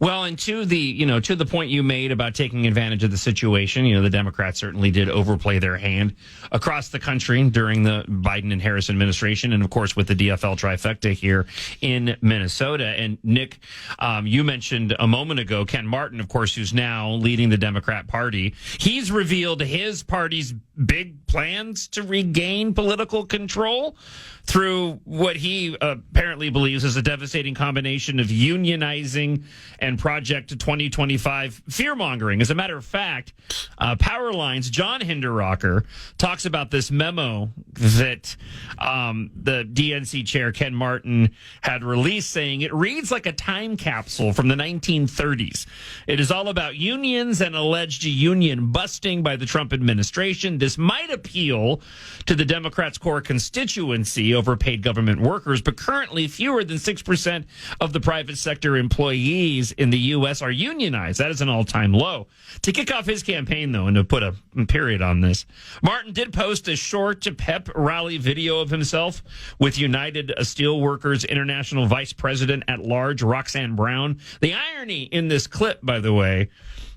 Well, and to the point you made about taking advantage of the situation, the Democrats certainly did overplay their hand across the country during the Biden and Harris administration, and of course with the DFL trifecta here in Minnesota. And Nick, you mentioned a moment ago Ken Martin, of course, who's now leading the Democrat Party. He's revealed his party's big plans to regain political control through what he apparently believes is a devastating combination of unionizing and Project 2025 fear-mongering. As a matter of fact, Powerline's John Hinderrocker talks about this memo that the DNC chair, Ken Martin, had released, saying it reads like a time capsule from the 1930s. It is all about unions and alleged union busting by the Trump administration. This might appeal to the Democrats' core constituency, overpaid government workers, but currently fewer than 6% of the private sector employees in the U.S. are unionized. That is an all-time low. To kick off his campaign, though, and to put a period on this, Martin did post a short pep rally video of himself with United Steelworkers International Vice President at Large, Roxanne Brown. The irony in this clip, by the way,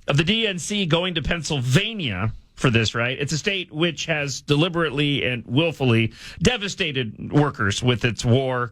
of the DNC going to Pennsylvania for this, right? It's a state which has deliberately and willfully devastated workers with its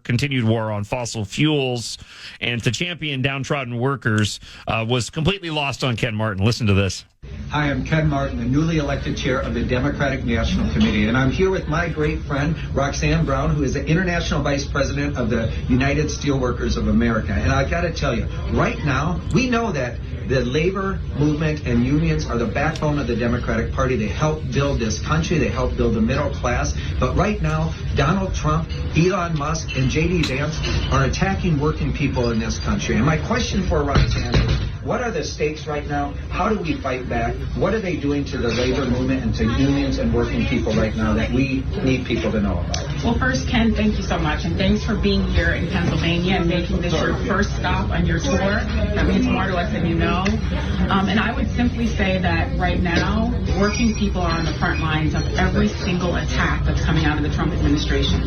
continued war on fossil fuels, and to champion downtrodden workers was completely lost on Ken Martin. Listen to this. Hi, I'm Ken Martin, the newly elected chair of the Democratic National Committee, and I'm here with my great friend, Roxanne Brown, who is the International Vice President of the United Steelworkers of America. And I got to tell you, right now, we know that the labor movement and unions are the backbone of the Democratic Party. They help build this country. They help build the middle class. But right now, Donald Trump, Elon Musk, and J.D. Vance are attacking working people in this country. And my question for Roxanne is, what are the stakes right now? How do we fight back? What are they doing to the labor movement and to unions and working people right now that we need people to know about? Well, first, Ken, thank you so much. And thanks for being here in Pennsylvania and making this your first stop on your tour. That means more to us than you know. And I would simply say that right now, working people are on the front lines of every single attack that's coming out of the Trump administration.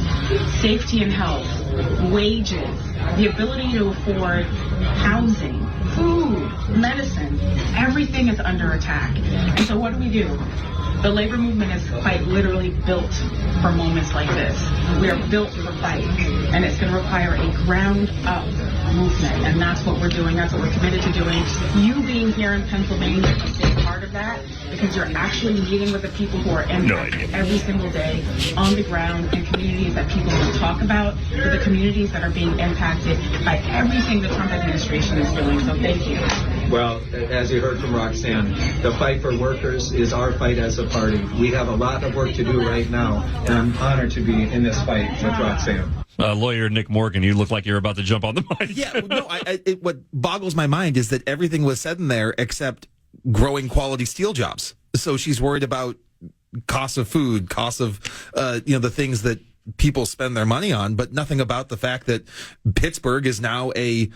Safety and health, wages, the ability to afford housing, food, medicine, everything is under attack. And so what do? The labor movement is quite literally built for moments like this. We are built for fight, and it's going to require a ground-up movement, and that's what we're doing. That's what we're committed to doing. You being here in Pennsylvania is a big part of that, because you're actually meeting with the people who are impacted every single day on the ground in communities that people don't talk about, but the communities that are being impacted by everything the Trump administration is doing. So thank you. Well, as you heard from Roxanne, the fight for workers is our fight as a party. We have a lot of work to do right now, and I'm honored to be in this fight with Roxanne. Lawyer Nick Morgan, you look like you're about to jump on the mic. Yeah, no, what boggles my mind is that everything was said in there except growing quality steel jobs. So she's worried about costs of food, costs of, the things that people spend their money on, but nothing about the fact that Pittsburgh is now a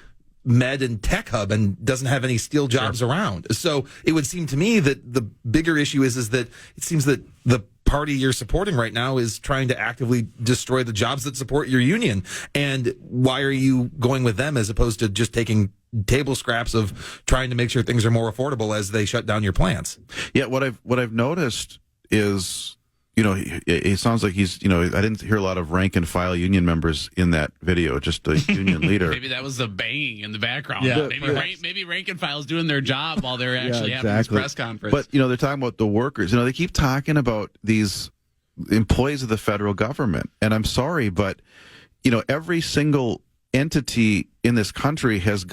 med and tech hub and doesn't have any steel jobs around. So it would seem to me that the bigger issue is that it seems that the party you're supporting right now is trying to actively destroy the jobs that support your union. And why are you going with them as opposed to just taking table scraps of trying to make sure things are more affordable as they shut down your plants? Yeah, what I've noticed is, it sounds like he's, I didn't hear a lot of rank and file union members in that video, just a union leader. Maybe that was the banging in the background. Yeah, maybe rank and file's doing their job while they're actually having this press conference. But, they're talking about the workers. They keep talking about these employees of the federal government. And I'm sorry, but, every single entity in this country has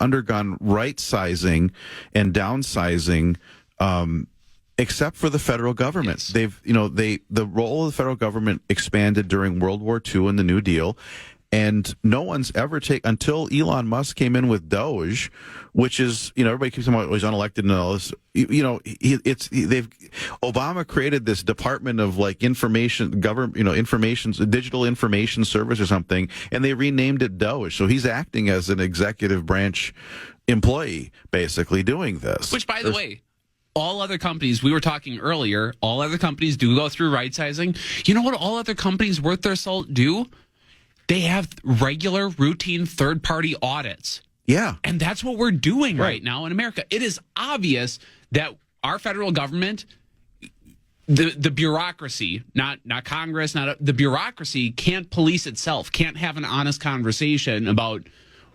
undergone right sizing and downsizing, except for the federal government. Yes. The role of the federal government expanded during World War II and the New Deal, and no one's ever until Elon Musk came in with DOGE, which is, everybody keeps talking about he's unelected and all this. Obama created this department of information, digital information service or something, and they renamed it DOGE. So he's acting as an executive branch employee, basically doing this. Which, by the way, all other companies, we were talking earlier, all other companies do go through right sizing. You know what all other companies worth their salt do? They have regular, routine third-party audits Yeah. And that's what we're doing right now in America. It is obvious that our federal government, the bureaucracy, not Congress, the bureaucracy can't police itself, can't have an honest conversation about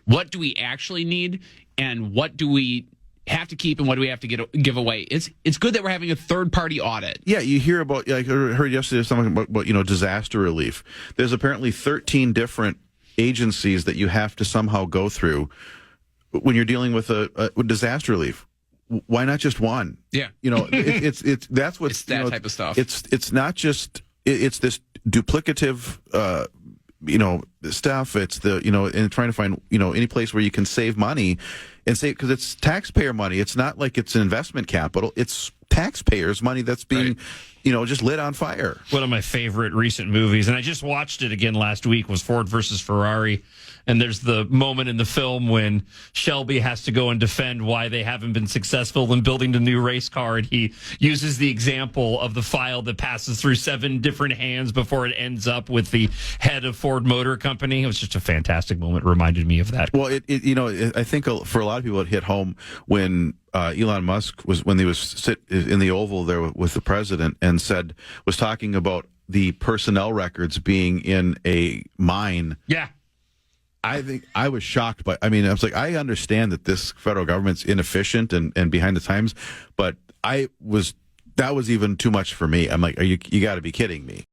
what do we actually need and what do we have to keep and what do we have to give away. It's good that we're having a third-party audit. Yeah, you hear about, I heard yesterday something about disaster relief. There's apparently 13 different agencies that you have to somehow go through when you're dealing with with disaster relief. Why not just one? Yeah, it's that's what's it's that type of stuff. It's not just it's this duplicative stuff. It's and trying to find any place where you can save money and save, because it's taxpayer money. It's not like it's investment capital. It's taxpayers' money that's being just lit on fire. One of my favorite recent movies, and I just watched it again last week, was Ford versus Ferrari. And there's the moment in the film when Shelby has to go and defend why they haven't been successful in building the new race car. And he uses the example of the file that passes through 7 different hands before it ends up with the head of Ford Motor Company. It was just a fantastic moment. It reminded me of that. Well, I think for a lot of people it hit home when Elon Musk was sit in the Oval there with the president and was talking about the personnel records being in a mine. Yeah. I think I was shocked I was like, I understand that this federal government's inefficient and behind the times, but that was even too much for me. I'm like, you got to be kidding me.